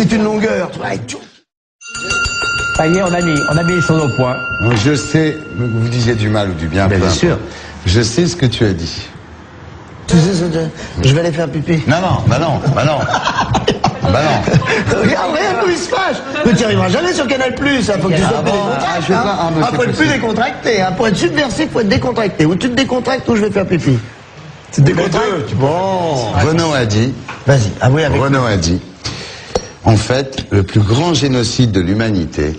c'est une longueur. Ça y est, on a mis les choses au point. Donc, je sais, vous disiez du mal ou du bien. Bien sûr. Je sais ce que tu as dit. Tu sais ce que je vais aller faire pipi. Non, bah non. Regarde, il se fâche. Mais tu arriveras jamais sur Canal+, faut que tu sois faut être plus décontracté, pour être subversif, faut être décontracté. Ou tu te décontractes ou je vais faire pipi. Tu te décontractes. Bon. Renaud a dit. Vas-y, avouez avec Renaud a dit. En fait, le plus grand génocide de l'humanité,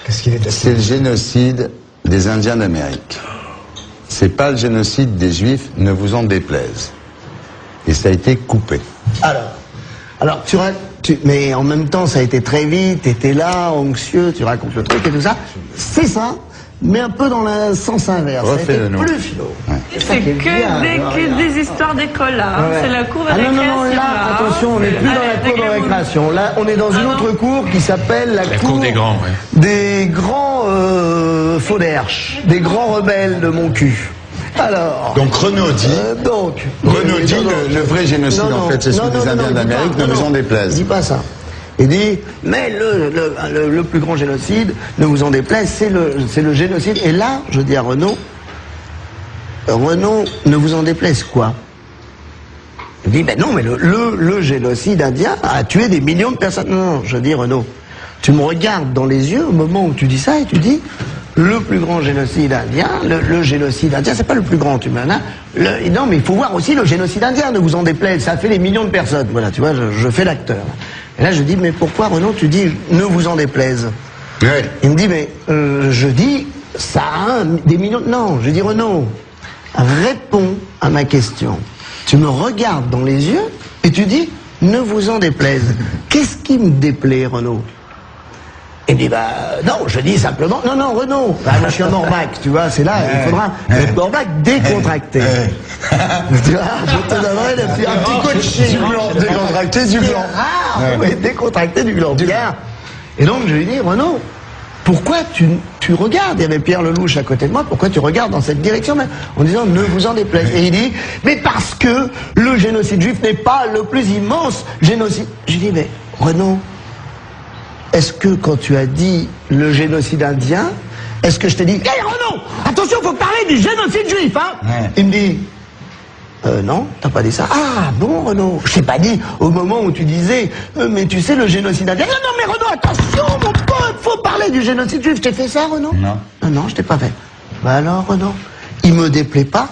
c'est le génocide des Indiens d'Amérique. C'est pas le génocide des Juifs, ne vous en déplaise. Et ça a été coupé. Alors mais en même temps, ça a été très vite, t'étais là, anxieux, tu racontes le truc et tout ça. C'est ça, mais un peu dans le sens inverse. Refais-le nous. Plus philo. Ouais. C'est que des histoires d'école là. Ouais. C'est la cour de non, récréation. là, attention, on n'est plus dans la cour de récréation. Là, on est dans une autre cour qui s'appelle la cour des grands, ouais. Des grands faux d'Herche, des grands rebelles de mon cul. Alors. Donc Renaud dit. Renaud dit le vrai génocide en fait, c'est celui des Indiens d'Amérique, ne vous en déplaise. Il dit pas ça. Il dit, mais le plus grand génocide, ne vous en déplaise, c'est le génocide. Et là, je dis à Renaud, ne vous en déplaise quoi? Il dit, ben non, mais le génocide indien a tué des millions de personnes. Non, je dis, Renaud, tu me regardes dans les yeux au moment où tu dis ça et tu dis, le plus grand génocide indien, le génocide indien, c'est pas le plus grand, tu m'en as. Non, mais il faut voir aussi le génocide indien, ne vous en déplaise, ça a fait des millions de personnes. Voilà, tu vois, je fais l'acteur. Et là, je dis, mais pourquoi, Renaud, tu dis, ne vous en déplaise? Ouais. Il me dit, mais je dis, ça a des millions... Non, je dis, Renaud, réponds à ma question. Tu me regardes dans les yeux et tu dis, ne vous en déplaise. Qu'est-ce qui me déplaît, Renaud? Il me dit, bah, non, je dis simplement, non, Renaud, bah, moi, je suis un Morbac, tu vois, c'est là, il faudra le Morbac décontracté. Tu vois, je te donnerai un petit coaching. Du blanc, décontracté du blanc. Rare, oui, décontracté du blanc. Pierre. Et donc, je lui dis, Renaud, pourquoi tu regardes? Il y avait Pierre Lelouch à côté de moi, pourquoi tu regardes dans cette direction même? En disant, ne vous en déplaise. Et il dit, mais parce que le génocide juif n'est pas le plus immense génocide. Je dis, mais Renaud, est-ce que quand tu as dit le génocide indien, est-ce que je t'ai dit, hé Renaud, attention, faut parler du génocide juif, hein? Ouais. Il me dit, non, t'as pas dit ça. Ah bon, Renaud, je t'ai pas dit au moment où tu disais, mais tu sais le génocide indien. Non, mais Renaud, attention, mon pote, faut parler du génocide juif. Je t'ai fait ça, Renaud? Non. Non, je t'ai pas fait. Bah alors, Renaud, il me déplaît pas.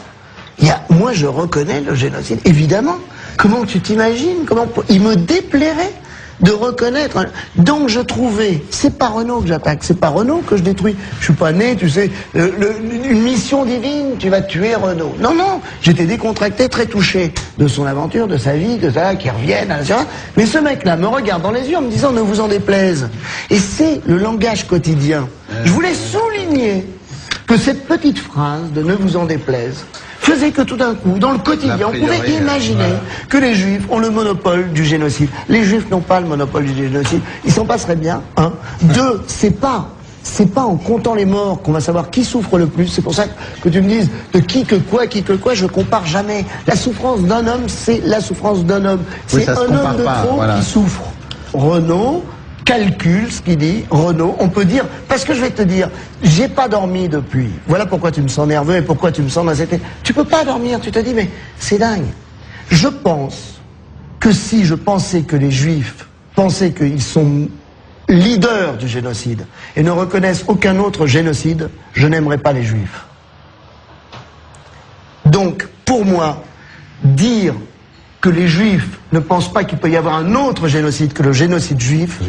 Moi, je reconnais le génocide, évidemment. Comment tu t'imagines? Il me déplairait de reconnaître. Donc je trouvais, c'est pas Renaud que j'attaque, c'est pas Renaud que je détruis. Je suis pas né, tu sais, une mission divine, tu vas tuer Renaud. Non, j'étais décontracté, très touché de son aventure, de sa vie, de ça, qu'il revienne, etc. Mais ce mec-là me regarde dans les yeux en me disant, ne vous en déplaise. Et c'est le langage quotidien. Je voulais souligner que cette petite phrase de ne vous en déplaise faisait que tout d'un coup, dans le quotidien, on pouvait imaginer que les Juifs ont le monopole du génocide. Les Juifs n'ont pas le monopole du génocide. Il s'en passerait bien, un. Deux, c'est pas en comptant les morts qu'on va savoir qui souffre le plus. C'est pour ça que tu me dises de qui que quoi, je compare jamais. La souffrance d'un homme, c'est la souffrance d'un homme. C'est un homme de trop qui souffre. Renaud calcule ce qu'il dit, Renaud, on peut dire, parce que je vais te dire, j'ai pas dormi depuis. Voilà pourquoi tu me sens nerveux et pourquoi tu me sens dans cette... Tu peux pas dormir, tu te dis, mais c'est dingue. Je pense que si je pensais que les Juifs pensaient qu'ils sont leaders du génocide et ne reconnaissent aucun autre génocide, je n'aimerais pas les Juifs. Donc, pour moi, dire que les Juifs ne pensent pas qu'il peut y avoir un autre génocide que le génocide juif,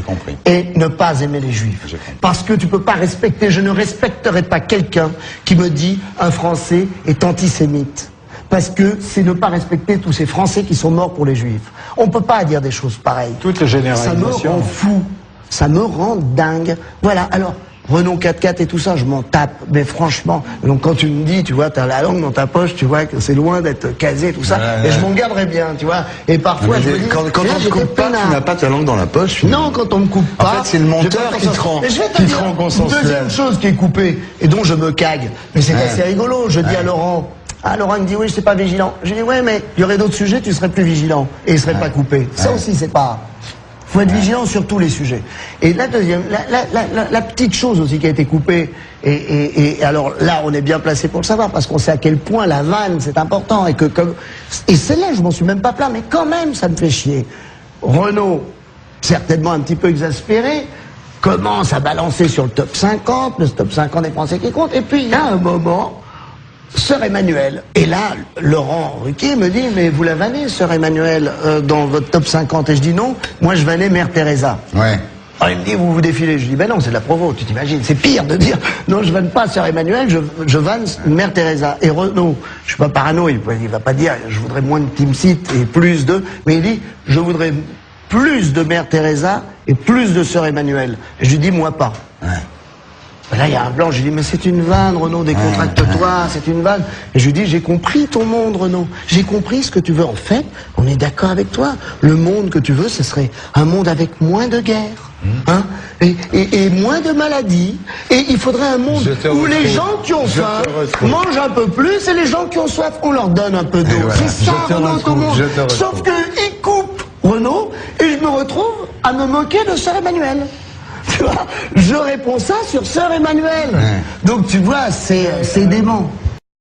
et ne pas aimer les Juifs. Parce que tu peux pas respecter, je ne respecterai pas quelqu'un qui me dit un Français est antisémite. Parce que c'est ne pas respecter tous ces Français qui sont morts pour les Juifs. On peut pas dire des choses pareilles. Toutes les généralisations. Ça me rend fou. Ça me rend dingue. Voilà, alors... Renaud 4x4 et tout ça, je m'en tape, mais franchement, donc quand tu me dis, tu vois, t'as la langue dans ta poche, tu vois, que c'est loin d'être casé, tout ça, et je m'en garderais bien, tu vois, et parfois, je me dis, quand on te coupe pas, tu n'as pas ta langue dans la poche. Non, quand on me coupe pas. En fait, c'est le monteur qui te rend consensuel. Deuxième chose qui est coupée, et dont je me cague, mais c'est assez rigolo, je dis à Laurent, Laurent il me dit, oui, je suis pas vigilant. Je dis, ouais, mais il y aurait d'autres sujets, tu serais plus vigilant, et il serait pas coupé. Ça aussi, c'est pas... faut être vigilant sur tous les sujets. Et la deuxième, la petite chose aussi qui a été coupée, et alors là, on est bien placé pour le savoir, parce qu'on sait à quel point la vanne, c'est important, et celle-là, je m'en suis même pas plaint, mais quand même, ça me fait chier. Renault, certainement un petit peu exaspéré, commence à balancer sur le top 50, le top 50 des Français qui comptent, et puis il y a un moment, Sœur Emmanuel. Et là, Laurent Ruquier me dit, mais vous la vannez, Sœur Emmanuel, dans votre top 50. Et je dis non, moi je vannais Mère Teresa. Ouais. Alors il me dit, vous vous défilez. Je dis, ben non, c'est de la provo, tu t'imagines. C'est pire de dire, non, je vanne pas Sœur Emmanuel, je vanne Mère Teresa. Et Renaud, je suis pas parano, il va pas dire, je voudrais moins de Team Seat et plus de, mais il dit, je voudrais plus de Mère Teresa et plus de Sœur Emmanuel. Et je lui dis, moi pas. Ouais. Là, il y a un blanc, je lui dis, mais c'est une vanne, Renaud, décontracte-toi, c'est une vanne. Et je lui dis, j'ai compris ton monde, Renaud. J'ai compris ce que tu veux. En fait, on est d'accord avec toi. Le monde que tu veux, ce serait un monde avec moins de guerre, hein, et moins de maladies. Et il faudrait un monde où les gens qui ont faim mangent un peu plus, et les gens qui ont soif, on leur donne un peu d'eau. Voilà. C'est ça, Renaud, ton monde. Sauf qu'il coupe Renaud, et je me retrouve à me moquer de Sœur Emmanuel. Tu vois, je réponds ça sur Sœur Emmanuel. Donc tu vois, c'est dément.